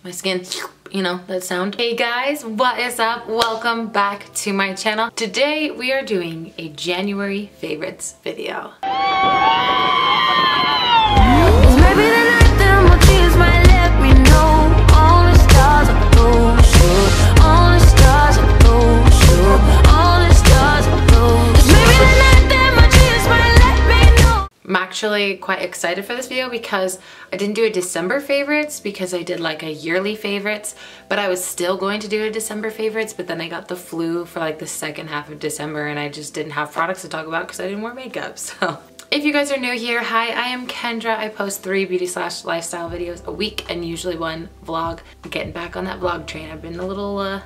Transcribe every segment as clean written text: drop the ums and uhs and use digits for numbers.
my skin, you know, that sound. Hey guys, what is up? Welcome back to my channel. Today we are doing a January favorites video. I'm actually quite excited for this video because I didn't do a December favorites because I did like a yearly favorites, but I was still going to do a December favorites, but then I got the flu for like the second half of December and I just didn't have products to talk about because I didn't wear makeup. So if you guys are new here, hi, I am Kendra. I post 3 beauty/lifestyle videos a week and usually 1 vlog. I'm getting back on that vlog train. I've been a little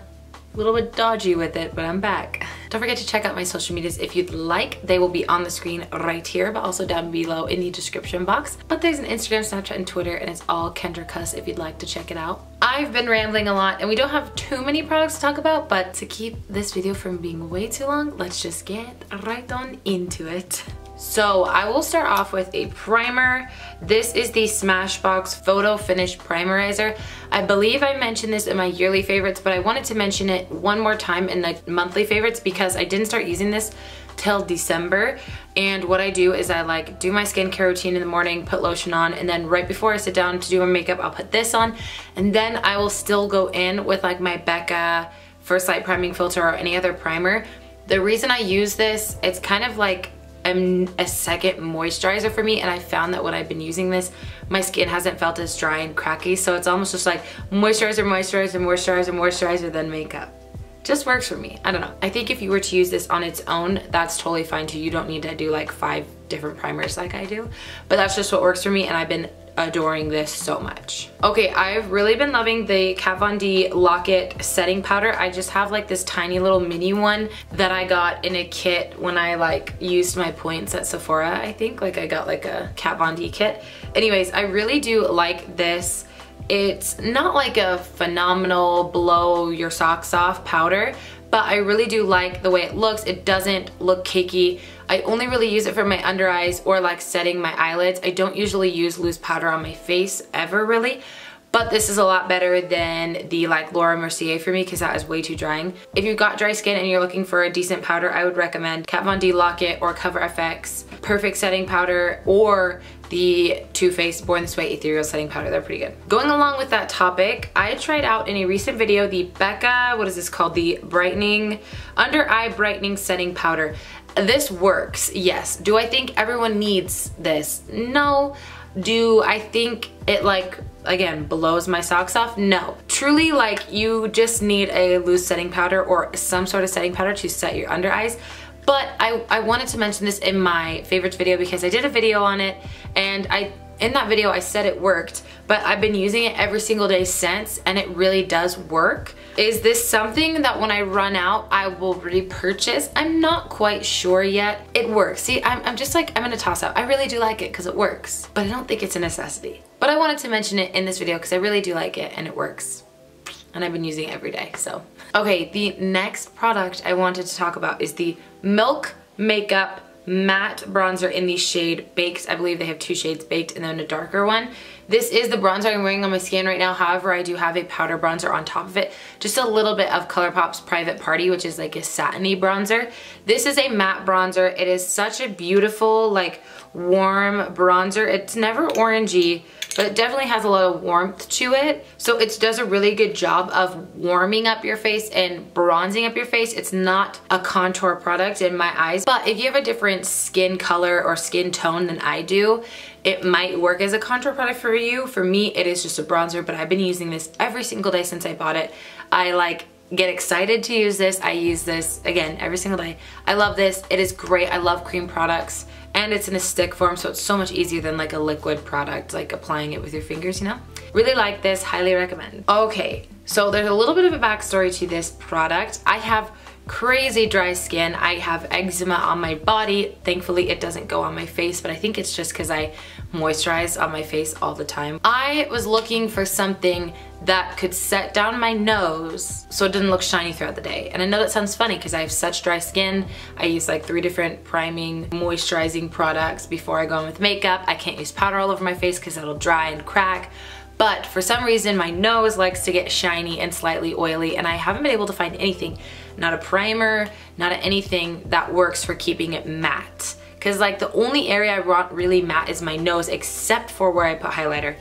bit dodgy with it, but I'm back. Don't forget to check out my social medias if you'd like. They will be on the screen right here, but also down below in the description box. But there's an Instagram, Snapchat, and Twitter, and it's all KendraCus if you'd like to check it out. I've been rambling a lot, and we don't have too many products to talk about, but to keep this video from being way too long, let's just get right on into it. So I will start off with a primer. This is the Smashbox Photo Finish Primerizer. I believe I mentioned this in my yearly favorites, but I wanted to mention it one more time in the monthly favorites because I didn't start using this till December. And what I do is I like do my skincare routine in the morning, put lotion on, and then right before I sit down to do my makeup, I'll put this on. And then I will still go in with like my Becca First Light Priming Filter or any other primer. The reason I use this, it's kind of like a second moisturizer for me, and I found that when I've been using this, my skin hasn't felt as dry and cracky, so it's almost just like moisturizer, moisturizer, moisturizer, moisturizer, then makeup. Just works for me. I don't know. I think if you were to use this on its own, that's totally fine too. You don't need to do like 5 different primers like I do, but that's just what works for me, and I've been adoring this so much. Okay, I've really been loving the Kat Von D Lock-It setting powder. I just have like this tiny little mini one that I got in a kit when I like used my points at Sephora, I think. Like I got like a Kat Von D kit. Anyways, I really do like this. It's not like a phenomenal blow your socks off powder, but I really do like the way it looks. It doesn't look cakey. I only really use it for my under eyes or like setting my eyelids. I don't usually use loose powder on my face ever really, but this is a lot better than the like Laura Mercier for me because that is way too drying. If you've got dry skin and you're looking for a decent powder, I would recommend Kat Von D Lock-It or Cover FX Perfect Setting Powder or the Too Faced Born This Way Ethereal Setting Powder. They're pretty good. Going along with that topic, I tried out in a recent video the Becca, what is this called? The Brightening, Under Eye Brightening Setting Powder. This works, yes. Do I think everyone needs this? No. Do I think it like, again, blows my socks off? No. Truly, like, you just need a loose setting powder or some sort of setting powder to set your under eyes. But I wanted to mention this in my favorites video because I did a video on it, and in that video I said it worked, but I've been using it every single day since, and it really does work. Is this something that when I run out I will repurchase? I'm not quite sure yet. It works. See, I'm just like, I'm in a toss-up. I really do like it because it works, but I don't think it's a necessity. But I wanted to mention it in this video because I really do like it and it works. And I've been using it every day, so. Okay, the next product I wanted to talk about is the Milk Makeup Matte Bronzer in the shade Baked. I believe they have 2 shades, Baked and then a darker one. This is the bronzer I'm wearing on my skin right now. However, I do have a powder bronzer on top of it. Just a little bit of ColourPop's Private Party, which is like a satiny bronzer. This is a matte bronzer. It is such a beautiful, like, warm bronzer. It's never orangey, but it definitely has a lot of warmth to it. So it does a really good job of warming up your face and bronzing up your face. It's not a contour product in my eyes, but if you have a different skin color or skin tone than I do, it might work as a contour product for you. For me, it is just a bronzer, but I've been using this every single day since I bought it. I like get excited to use this. I use this, again, every single day. I love this. It is great. I love cream products. And it's in a stick form, so it's so much easier than like a liquid product, like applying it with your fingers, you know? Really like this, highly recommend. Okay, so there's a little bit of a backstory to this product. I have crazy dry skin. I have eczema on my body. Thankfully, it doesn't go on my face, but I think it's just because I moisturize on my face all the time. I was looking for something that could set down my nose so it didn't look shiny throughout the day. And I know that sounds funny because I have such dry skin. I use like 3 different priming, moisturizing products before I go in with makeup. I can't use powder all over my face because it'll dry and crack. But for some reason, my nose likes to get shiny and slightly oily, and I haven't been able to find anything, not a primer, not anything that works for keeping it matte. Because like the only area I want really matte is my nose, except for where I put highlighter.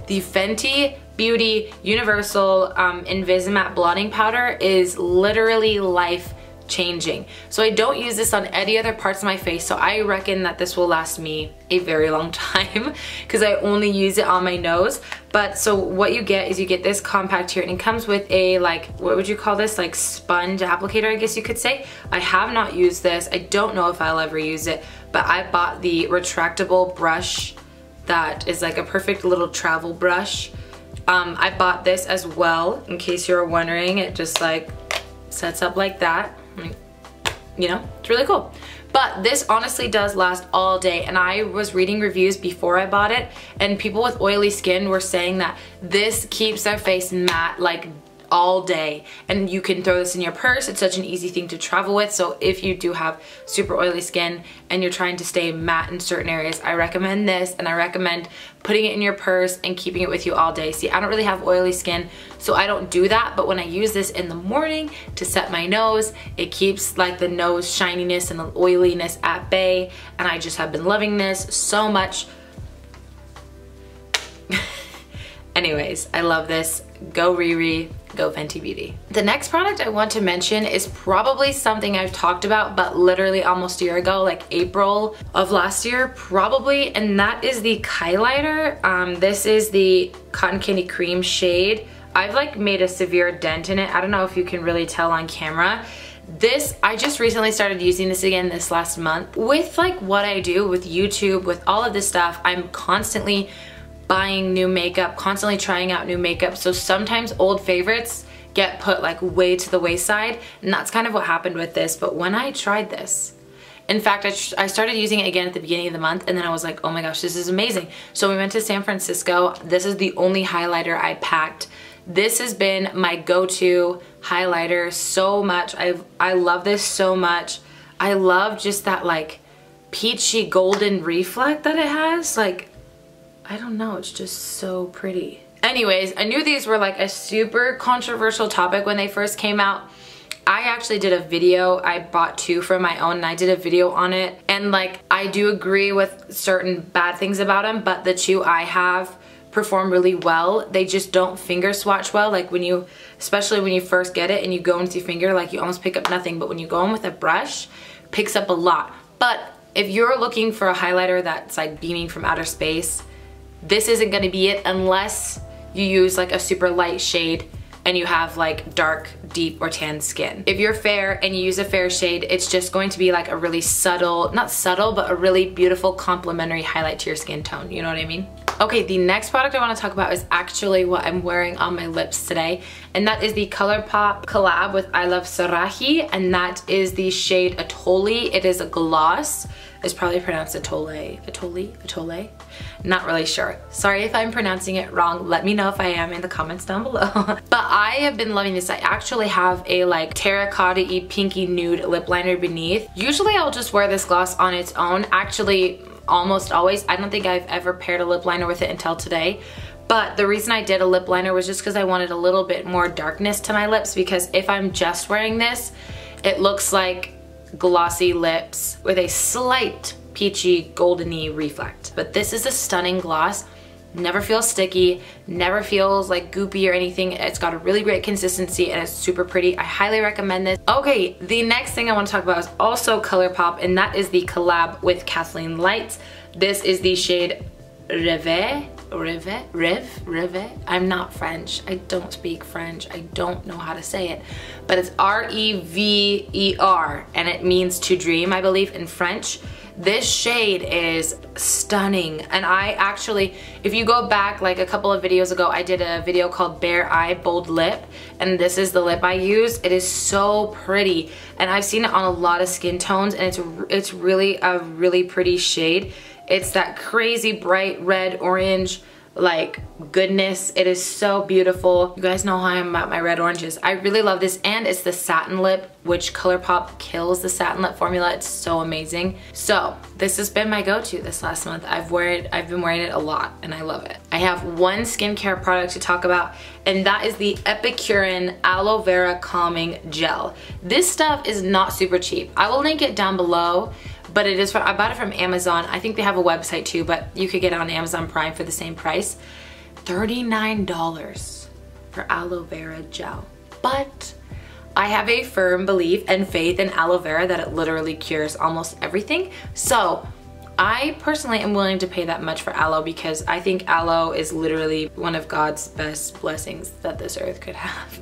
The Fenty Beauty Universal Invisimatte Blotting Powder is literally life changing. So I don't use this on any other parts of my face, so I reckon that this will last me a very long time because I only use it on my nose. But so what you get is you get this compact here, and it comes with a, like, what would you call this, like sponge applicator, I guess you could say. I have not used this. I don't know if I'll ever use it, but I bought the retractable brush that is like a perfect little travel brush. I bought this as well, in case you're wondering. It just like sets up like that. You know, it's really cool. But this honestly does last all day, and I was reading reviews before I bought it, and people with oily skin were saying that this keeps their face matte like all day, and you can throw this in your purse. It's such an easy thing to travel with. So if you do have super oily skin and you're trying to stay matte in certain areas, I recommend this, and I recommend putting it in your purse and keeping it with you all day. See, I don't really have oily skin, so I don't do that, but when I use this in the morning to set my nose, it keeps like the nose shininess and the oiliness at bay, and I just have been loving this so much. Anyways, I love this. Go Riri, go Fenty Beauty. The next product I want to mention is probably something I've talked about, but literally almost a year ago, like April of last year, probably, and that is the Kylighter. This is the Cotton Candy Cream shade. I've like made a severe dent in it. I don't know if you can really tell on camera. This, I just recently started using this again this last month. With like what I do with YouTube, with all of this stuff, I'm constantly buying new makeup, constantly trying out new makeup. So sometimes old favorites get put like way to the wayside, and that's kind of what happened with this. But when I tried this, in fact, I started using it again at the beginning of the month, and then I was like, oh my gosh, this is amazing. So we went to San Francisco. This is the only highlighter I packed. This has been my go-to highlighter so much. I love this so much. I love just that like peachy golden reflect that it has. Like, I don't know, it's just so pretty. Anyways, I knew these were like a super controversial topic when they first came out. I actually did a video. I bought two for my own, and I did a video on it. And like, I do agree with certain bad things about them, but the two I have perform really well. They just don't finger swatch well. Like when you, especially when you first get it and you go into your finger, like you almost pick up nothing. But when you go in with a brush, it picks up a lot. But if you're looking for a highlighter that's like beaming from outer space, this isn't gonna be it unless you use like a super light shade and you have like dark, deep, or tan skin. If you're fair and you use a fair shade, it's just going to be like a really subtle, not subtle, but a really beautiful complementary highlight to your skin tone. You know what I mean? Okay, the next product I want to talk about is actually what I'm wearing on my lips today, and that is the ColourPop collab with I Love Sarahi, and that is the shade Atoli. It is a gloss. It's probably pronounced Atole. Not really sure. Sorry if I'm pronouncing it wrong. Let me know if I am in the comments down below. But I have been loving this. I actually have a like terracotta-y pinky nude lip liner beneath. Usually I'll just wear this gloss on its own. Actually, almost always. I don't think I've ever paired a lip liner with it until today. But the reason I did a lip liner was just because I wanted a little bit more darkness to my lips, because if I'm just wearing this, it looks like glossy lips with a slight peachy goldeny reflect. But this is a stunning gloss. Never feels sticky, never feels like goopy or anything. It's got a really great consistency and it's super pretty. I highly recommend this. Okay, the next thing I want to talk about is also ColourPop, and that is the collab with Kathleen Lights. This is the shade Rêve. I'm not French. I don't speak French. I don't know how to say it. But it's R-E-V-E-R, and it means to dream, I believe, in French. This shade is stunning, and I actually, if you go back like a couple of videos ago, I did a video called Bare Eye Bold Lip, and this is the lip I use. It is so pretty, and I've seen it on a lot of skin tones, and it's really a really pretty shade. It's that crazy bright red, orange, like goodness. It is so beautiful. You guys know how I am about my red oranges. I really love this, and it's the satin lip, which ColourPop kills the satin lip formula. It's so amazing. So this has been my go-to this last month. I've been wearing it a lot and I love it. I have one skincare product to talk about, and that is the Epicurean Aloe Vera Calming Gel. This stuff is not super cheap. I will link it down below, but it is I bought it from Amazon. I think they have a website too, but you could get it on Amazon Prime for the same price. $39 for aloe vera gel. But I have a firm belief and faith in aloe vera that it literally cures almost everything. So I personally am willing to pay that much for aloe because I think aloe is literally one of God's best blessings that this earth could have.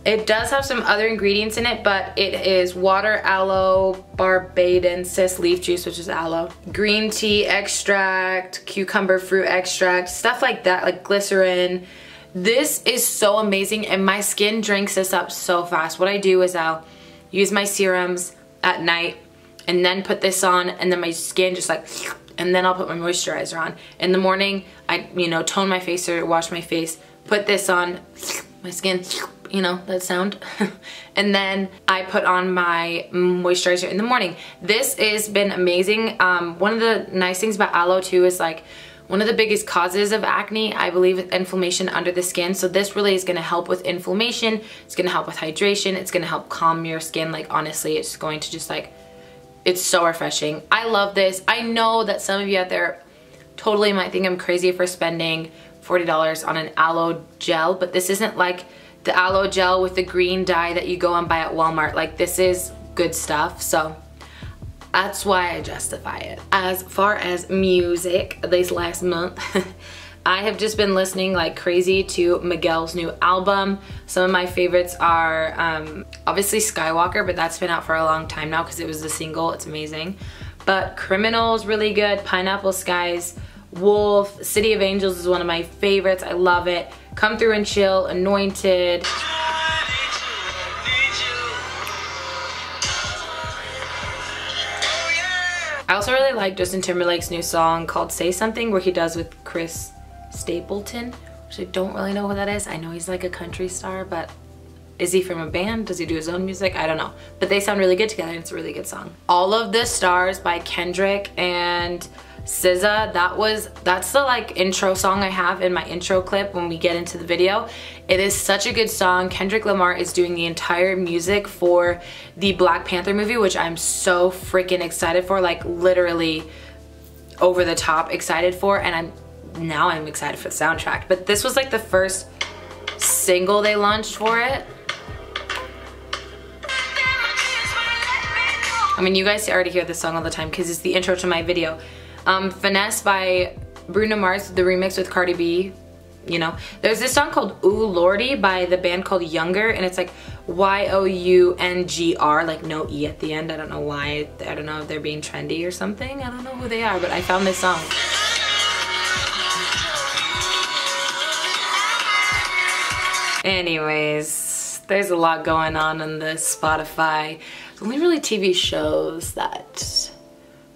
It does have some other ingredients in it, but it is water, aloe, barbadensis leaf juice, which is aloe, green tea extract, cucumber fruit extract, stuff like that, like glycerin. This is so amazing, and my skin drinks this up so fast. What I do is I'll use my serums at night and then put this on, and then my skin just like, and then I'll put my moisturizer on. In the morning, I, you know, tone my face or wash my face, put this on, my skin, you know, that sound. And then I put on my moisturizer in the morning. This has been amazing. One of the nice things about aloe too is like one of the biggest causes of acne, I believe, is inflammation under the skin. So this really is gonna help with inflammation. It's gonna help with hydration. It's gonna help calm your skin. Like honestly, it's going to just like, it's so refreshing. I love this. I know that some of you out there totally might think I'm crazy for spending $40 on an aloe gel, but this isn't like the aloe gel with the green dye that you go and buy at Walmart. Like this is good stuff, so that's why I justify it. As far as music, this last month, I have just been listening like crazy to Miguel's new album. Some of my favorites are obviously Skywalker, but that's been out for a long time now because it was a single. It's amazing. But Criminal's really good. Pineapple Skies, Wolf, City of Angels is one of my favorites. I love it. Come Through and Chill, Anointed. I also really like Justin Timberlake's new song called Say Something, where he does with Chris Stapleton, which I don't really know who that is. I know he's like a country star, but is he from a band? Does he do his own music? I don't know. But they sound really good together and it's a really good song. All of the Stars by Kendrick and SZA, that's the like intro song I have in my intro clip when we get into the video. It is such a good song. Kendrick Lamar is doing the entire music for the Black Panther movie, which I'm so freaking excited for, like literally over the top excited for, and now I'm excited for the soundtrack. But this was like the first single they launched for it. I mean, you guys already hear this song all the time because it's the intro to my video. Finesse by Bruno Mars, the remix with Cardi B, you know. There's this song called Ooh Lordy by the band called Younger, and it's like Y-O-U-N-G-R, like no E at the end. I don't know why. I don't know if they're being trendy or something. I don't know who they are, but I found this song. Anyways, there's a lot going on the Spotify. It's only really TV shows that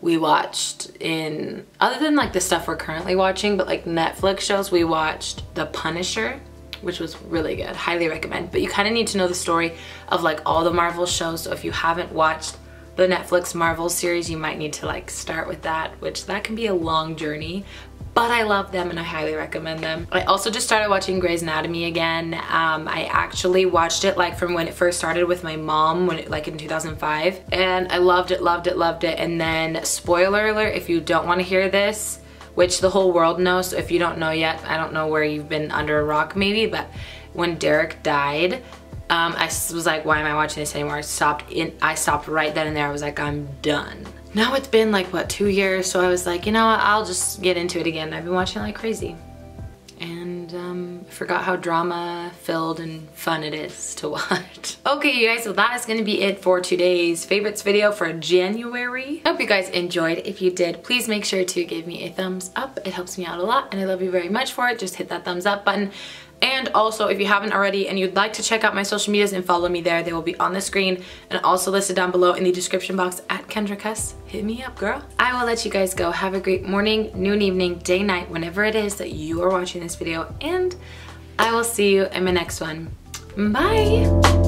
we watched in, other than like the stuff we're currently watching, but like Netflix shows, we watched The Punisher, which was really good. Highly recommend. But you kind of need to know the story of like all the Marvel shows. So if you haven't watched the Netflix Marvel series, you might need to like start with that, which that can be a long journey. But I love them and I highly recommend them. I also just started watching Grey's Anatomy again. I actually watched it like from when it first started with my mom, like in 2005. And I loved it, loved it, loved it. And then, spoiler alert, if you don't want to hear this, which the whole world knows, so if you don't know yet, I don't know where you've been under a rock maybe, but when Derek died, I was like, why am I watching this anymore? I stopped right then and there. I was like, I'm done. Now it's been like, what, 2 years? So I was like, you know what, I'll just get into it again. I've been watching it like crazy. And I forgot how drama-filled and fun it is to watch. Okay, you guys, so that is gonna be it for today's favorites video for January. I hope you guys enjoyed. If you did, please make sure to give me a thumbs up. It helps me out a lot and I love you very much for it. Just hit that thumbs up button. And also, if you haven't already and you'd like to check out my social medias and follow me there, they will be on the screen and also listed down below in the description box at KendraCus. Hit me up, girl. I will let you guys go. Have a great morning, noon, evening, day, night, whenever it is that you are watching this video, and I will see you in my next one. Bye.